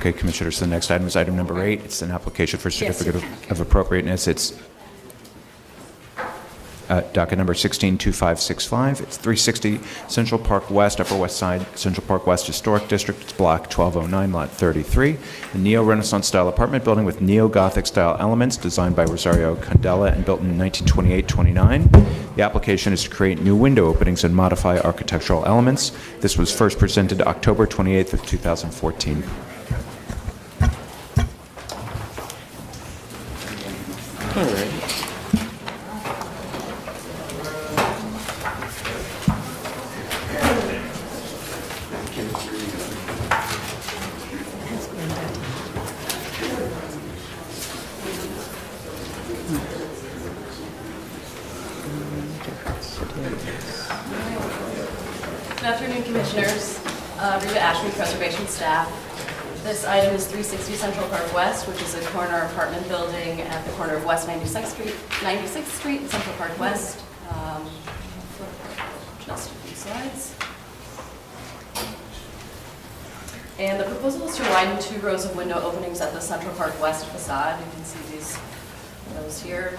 Okay, Commissioners, the next item is item number 8. It's an application for certificate of appropriateness. It's docket number 162565. It's 360 Central Park West, Upper West Side, Central Park West Historic District. It's block 1209, lot 33. A neo-Renaissance style apartment building with neo-Gothic style elements designed by Rosario Candela and built in 1928-29. The application is to create new window openings and modify architectural elements. This was first presented October 28th of 2014. All right. Good afternoon, Commissioners. Reba Ashby, Preservation Staff. This item is 360 Central Park West, which is a corner apartment building at the corner of West 96th Street and Central Park West. Just a few slides. And the proposal is to widen 2 rows of window openings at the Central Park West facade. You can see these windows here,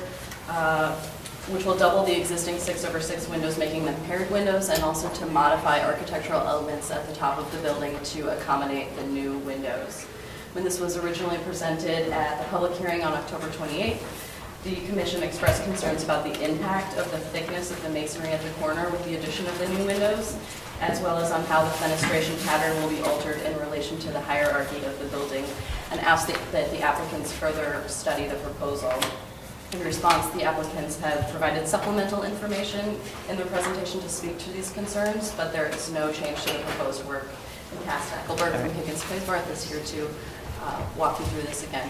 which will double the existing 6/6 windows, making them paired windows, and also to modify architectural elements at the top of the building to accommodate the new windows. When this was originally presented at the public hearing on October 28th, the Commission expressed concerns about the impact of the thickness of the masonry at the corner with the addition of the new windows, as well as on how the fenestration pattern will be altered in relation to the hierarchy of the building, and asked that the applicants further study the proposal. In response, the applicants have provided supplemental information in their presentation to speak to these concerns, but there is no change to the proposed work. And Cass Stackelberg from Higgins Place Barth is here to walk you through this again.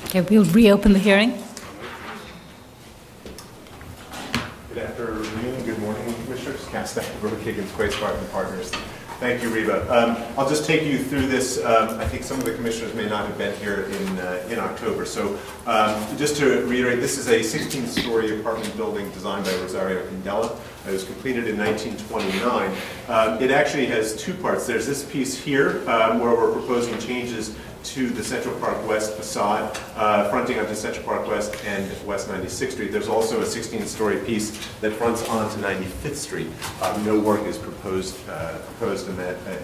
Okay, we'll reopen the hearing. Good afternoon, good morning, Commissioners. Cass Stackelberg, Higgins Place Barth and Partners. Thank you, Reba. I'll just take you through this. I think some of the commissioners may not have been here in October. So just to reiterate, this is a 16-story apartment building designed by Rosario Candela. It was completed in 1929. It actually has 2 parts. There's this piece here where we're proposing changes to the Central Park West facade, fronting onto Central Park West and West 96th Street. There's also a 16-story piece that fronts onto 95th Street. No work is proposed in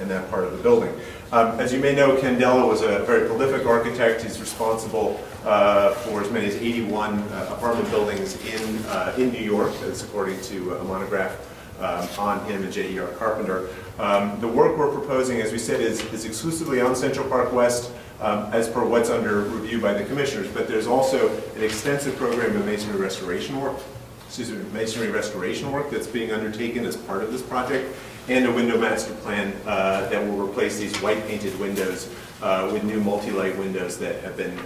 that part of the building. As you may know, Candela was a very prolific architect. He's responsible for as many as 81 apartment buildings in New York. That's according to a monograph on him and J.E.R. Carpenter. The work we're proposing, as we said, is exclusively on Central Park West, as per what's under review by the commissioners, but there's also an extensive program of masonry restoration work that's being undertaken as part of this project, and a window master plan that will replace these white painted windows with new multi-light windows that have been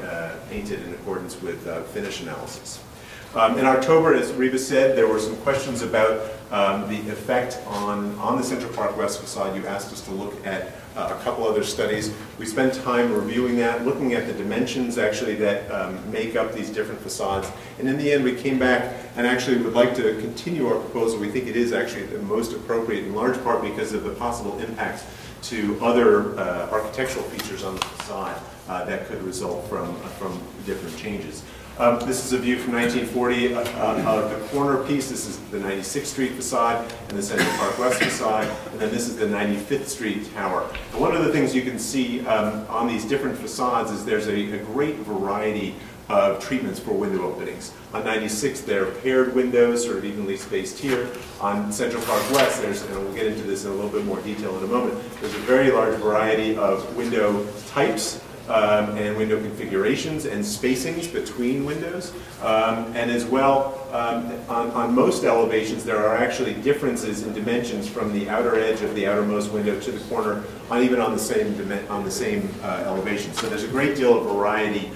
painted in accordance with finish analysis. In October, as Reba said, there were some questions about the effect on the Central Park West facade. You asked us to look at a couple other studies. We spent time reviewing that, looking at the dimensions actually that make up these different facades. And in the end, we came back and actually would like to continue our proposal. We think it is actually the most appropriate, in large part because of the possible impacts to other architectural features on the facade that could result from different changes. This is a view from 1940 of the corner piece. This is the 96th Street facade and the Central Park West facade, and then this is the 95th Street tower. And one of the things you can see on these different facades is there's a great variety of treatments for window openings. On 96, there are paired windows, sort of evenly spaced here. On Central Park West, and we'll get into this in a little bit more detail in a moment, there's a very large variety of window types, and window configurations and spacings between windows. And as well, on most elevations, there are actually differences in dimensions from the outer edge of the outermost window to the corner, even on the same elevation. So there's a great deal of variety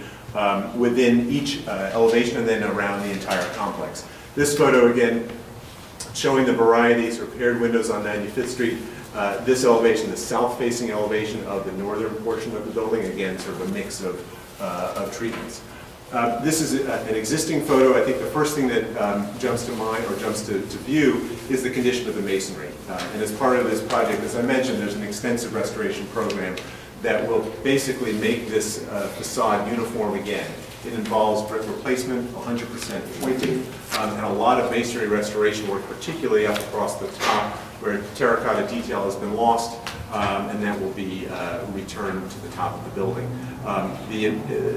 within each elevation and then around the entire complex. This photo, again, showing the varieties or paired windows on 95th Street. This elevation, the south-facing elevation of the northern portion of the building, again, sort of a mix of treatments. This is an existing photo. I think the first thing that jumps to mind or jumps to view is the condition of the masonry. And as part of this project, as I mentioned, there's an extensive restoration program that will basically make this facade uniform again. It involves brick replacement, 100% pointing, and a lot of masonry restoration work, particularly up across the top where terracotta detail has been lost, and that will be returned to the top of the building.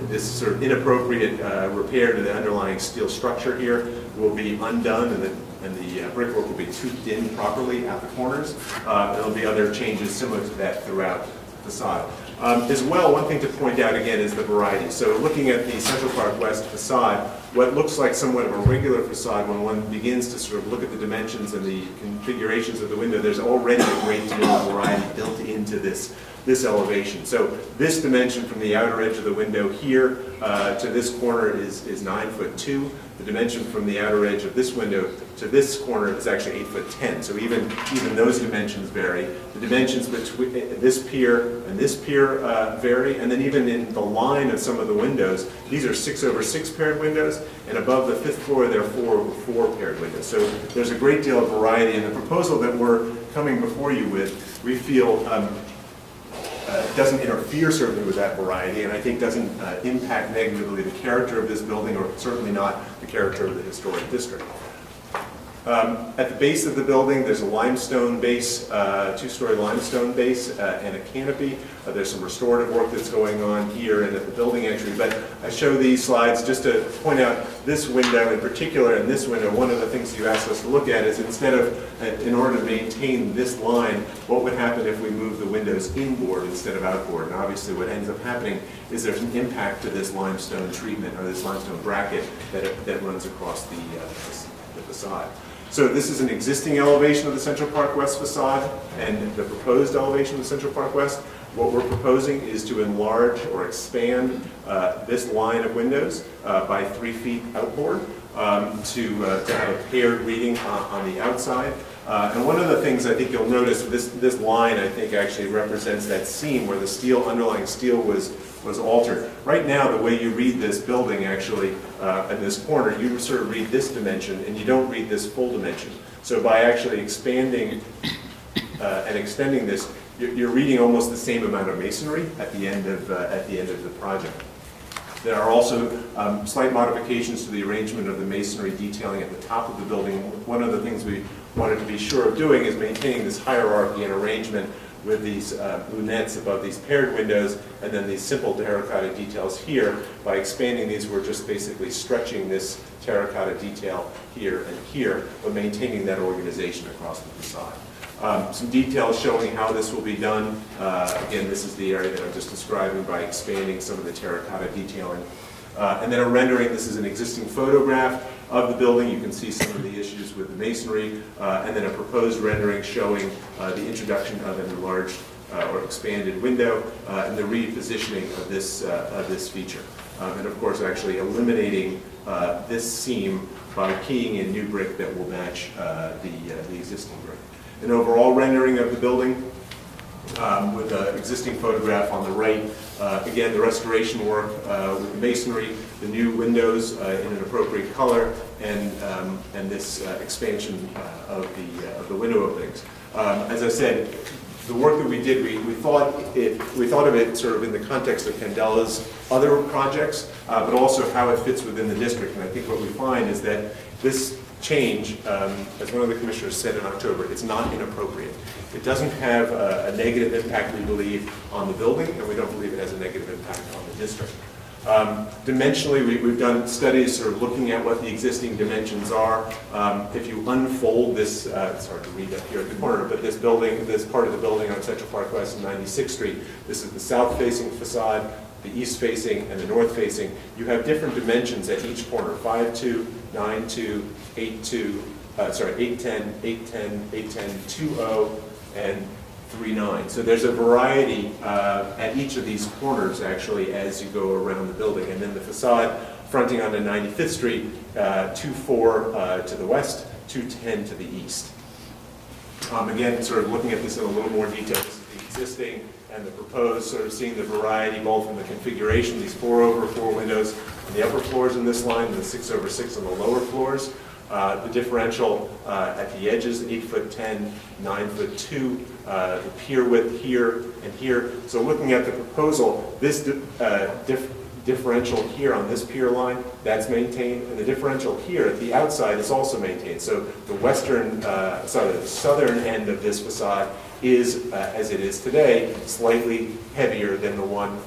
This sort of inappropriate repair to the underlying steel structure here will be undone, and the brickwork will be toothed in properly at the corners. There will be other changes similar to that throughout the facade. As well, one thing to point out again is the variety. So looking at the Central Park West facade, what looks like somewhat of a regular facade, when one begins to sort of look at the dimensions and the configurations of the window, there's already a great deal of variety built into this elevation. So this dimension from the outer edge of the window here to this corner is 9'2". The dimension from the outer edge of this window to this corner is actually 8'10". So even those dimensions vary. The dimensions between this pier and this pier vary, and then even in the line of some of the windows, these are 6/6 paired windows, and above the 5th floor they're 4/4 paired windows. So there's a great deal of variety, and the proposal that we're coming before you with, we feel doesn't interfere certainly with that variety, and I think doesn't impact negatively the character of this building, or certainly not the character of the historic district. At the base of the building, there's a limestone base, two-story limestone base, and a canopy. There's some restorative work that's going on here and at the building entry. But I show these slides just to point out this window in particular. And this window, one of the things you asked us to look at is instead of, in order to maintain this line, what would happen if we move the windows inboard instead of outboard? And obviously what ends up happening is there's an impact to this limestone treatment, or this limestone bracket that runs across the facade. So this is an existing elevation of the Central Park West facade and the proposed elevation of the Central Park West. What we're proposing is to enlarge or expand this line of windows by 3 feet outboard to have a paired reading on the outside. And one of the things I think you'll notice, this line I think actually represents that seam where the underlying steel was altered. Right now, the way you read this building actually in this corner, you sort of read this dimension and you don't read this full dimension. So by actually expanding and extending this, you're reading almost the same amount of masonry at the end of the project. There are also slight modifications to the arrangement of the masonry detailing at the top of the building. One of the things we wanted to be sure of doing is maintaining this hierarchy and arrangement with these lunettes above these paired windows, and then these simple terracotta details here. By expanding these, we're just basically stretching this terracotta detail here and here, but maintaining that organization across the facade. Some details showing how this will be done. Again, this is the area that I'm just describing by expanding some of the terracotta detailing. And then a rendering, this is an existing photograph of the building. You can see some of the issues with the masonry, and then a proposed rendering showing the introduction of an enlarged or expanded window and the repositioning of this feature. And of course, actually eliminating this seam by keying in new brick that will match the existing brick. An overall rendering of the building with an existing photograph on the right. Again, the restoration work with the masonry, the new windows in an appropriate color, and this expansion of the window openings. As I said, the work that we did, we thought of it sort of in the context of Candella's other projects, but also how it fits within the district. And I think what we find is that this change, as one of the commissioners said in October, it's not inappropriate. It doesn't have a negative impact, we believe, on the building, and we don't believe it has a negative impact on the district. Dimensionally, we've done studies sort of looking at what the existing dimensions are. If you unfold this, it's hard to read up here at the corner, but this part of the building on Central Park West and 96th Street, this is the south-facing facade, the east-facing, and the north-facing. You have different dimensions at each corner, 5'2", 9'2", 8'2", 8'10", 8'10", 8'10", 2'0", and 3'9". So there's a variety at each of these corners, actually, as you go around the building. And then the facade fronting onto 95th Street, 2'4" to the west, 2'10" to the east. Again, sort of looking at this in a little more detail, this is the existing and the proposed, sort of seeing the variety both in the configuration, these 4/4 windows on the upper floors in this line, and the 6/6 on the lower floors. The differential at the edges, 8'10", 9'2", the pier width here and here. So looking at the proposal, this differential here on this pier line, that's maintained, and the differential here at the outside is also maintained. So the the southern end of this facade is, as it is today, slightly heavier than the one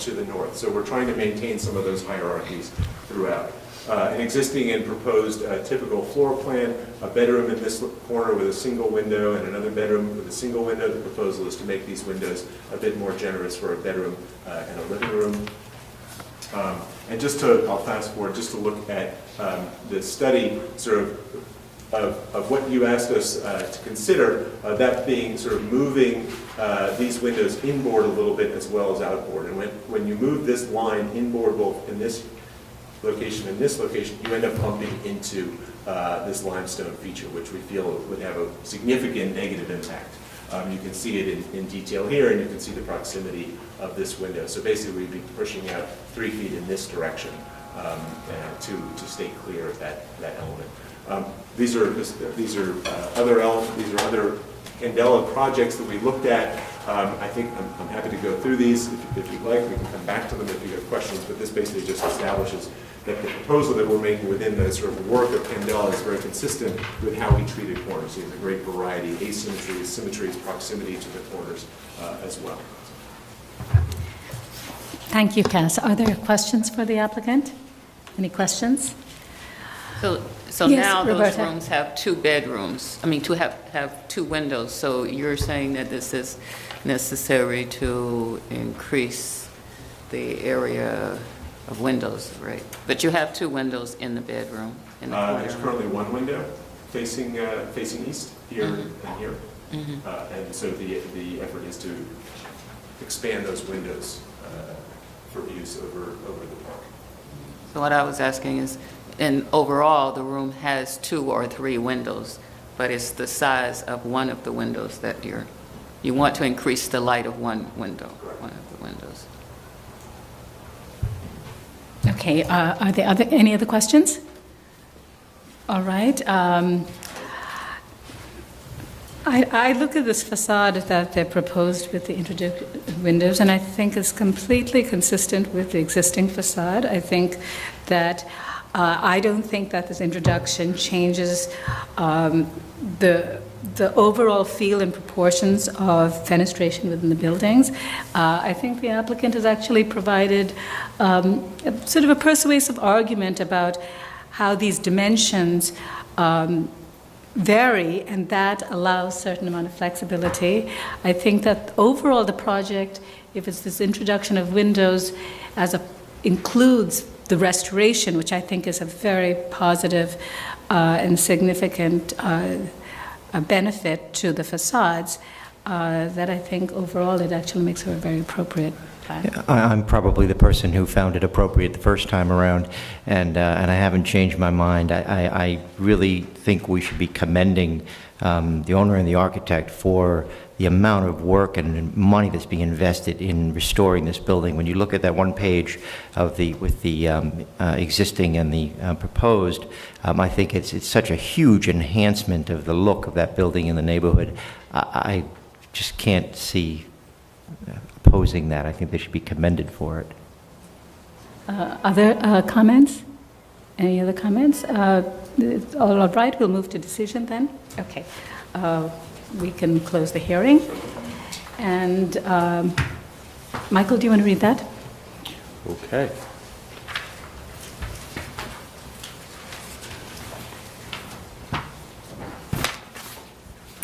to the north. So we're trying to maintain some of those hierarchies throughout. An existing and proposed typical floor plan, a bedroom in this corner with a single window and another bedroom with a single window. The proposal is to make these windows a bit more generous for a bedroom and a living room. And I'll fast forward just to look at the study of what you asked us to consider, that being sort of moving these windows inboard a little bit as well as outboard. And when you move this line inboard both in this location and this location, you end up bumping into this limestone feature, which we feel would have a significant negative impact. You can see it in detail here, and you can see the proximity of this window. So basically, we'd be pushing out 3 feet in this direction to stay clear of that element. These are other Candela projects that we looked at. I think I'm happy to go through these if you'd like. We can come back to them if you have questions. But this basically just establishes that the proposal that we're making within the sort of work of Candela is very consistent with how we treated corners. So there's a great variety, asymmetries, symmetries, proximity to the corners as well. Thank you, Cass. Are there questions for the applicant? Any questions? So Yes, now those Roberta. rooms have 2 bedrooms, to have 2 windows. So you're saying that this is necessary to increase the area of windows, right? But you have 2 windows in the bedroom, in the corner. There's currently one window facing east here and here. And so the effort is to expand those windows for use over the park. So what I was asking is, and overall, the room has 2 or 3 windows, but it's the size of one of the windows that you want to increase the light of one window, one of the windows. Okay, are there any other questions? All right. I look at this facade that they proposed with the introduced windows, and I think it's completely consistent with the existing facade. I think that I don't think that this introduction changes the overall feel and proportions of fenestration within the buildings. I think the applicant has actually provided sort of a persuasive argument about how these dimensions vary, and that allows a certain amount of flexibility. I think that overall the project, if it's this introduction of windows includes the restoration, which I think is a very positive and significant benefit to the facades, that I think overall it actually makes it a very appropriate plan. I'm probably the person who found it appropriate the first time around, and I haven't changed my mind. I really think we should be commending the owner and the architect for the amount of work and money that's being invested in restoring this building. When you look at that one page of with the existing and the proposed, I think it's such a huge enhancement of the look of that building in the neighborhood. I just can't see opposing that. I think they should be commended for it. Other comments? Any other comments? All right, we'll move to decision then. Okay. We can close the hearing. And Michael, do you want to read that? Okay.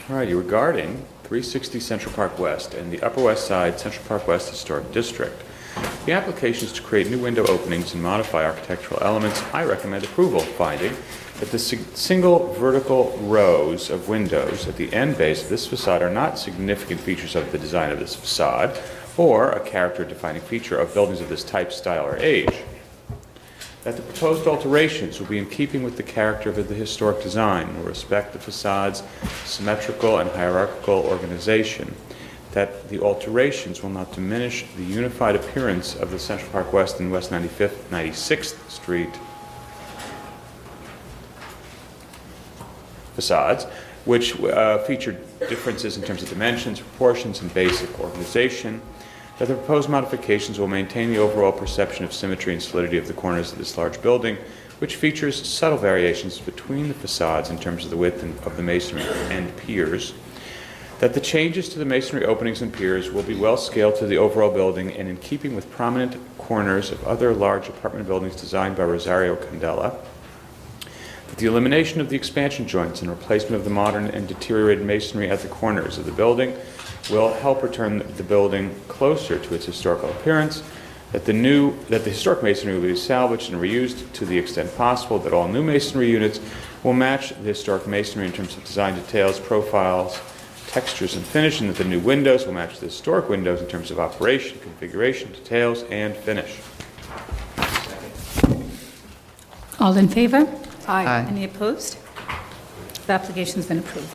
All righty, regarding 360 Central Park West and the Upper West Side Central Park West Historic District, the application is to create new window openings and modify architectural elements. I recommend approval, finding that the single vertical rows of windows at the end base of this facade are not significant features of the design of this facade or a character-defining feature of buildings of this type, style, or age. That the proposed alterations will be in keeping with the character of the historic design and will respect the facade's symmetrical and hierarchical organization. That the alterations will not diminish the unified appearance of the Central Park West and West 95th, 96th Street facades, which feature differences in terms of dimensions, proportions, and basic organization. That the proposed modifications will maintain the overall perception of symmetry and solidity of the corners of this large building, which features subtle variations between the facades in terms of the width of the masonry and piers. That the changes to the masonry openings and piers will be well scaled to the overall building and in keeping with prominent corners of other large apartment buildings designed by Rosario Candela. That the elimination of the expansion joints and replacement of the modern and deteriorated masonry at the corners of the building will help return the building closer to its historical appearance. That the historic masonry will be salvaged and reused to the extent possible. That all new masonry units will match the historic masonry in terms of design details, profiles, textures, and finish, and that the new windows will match the historic windows in terms of operation, configuration, details, and finish. All in favor? Aye. Any opposed? The application's been approved.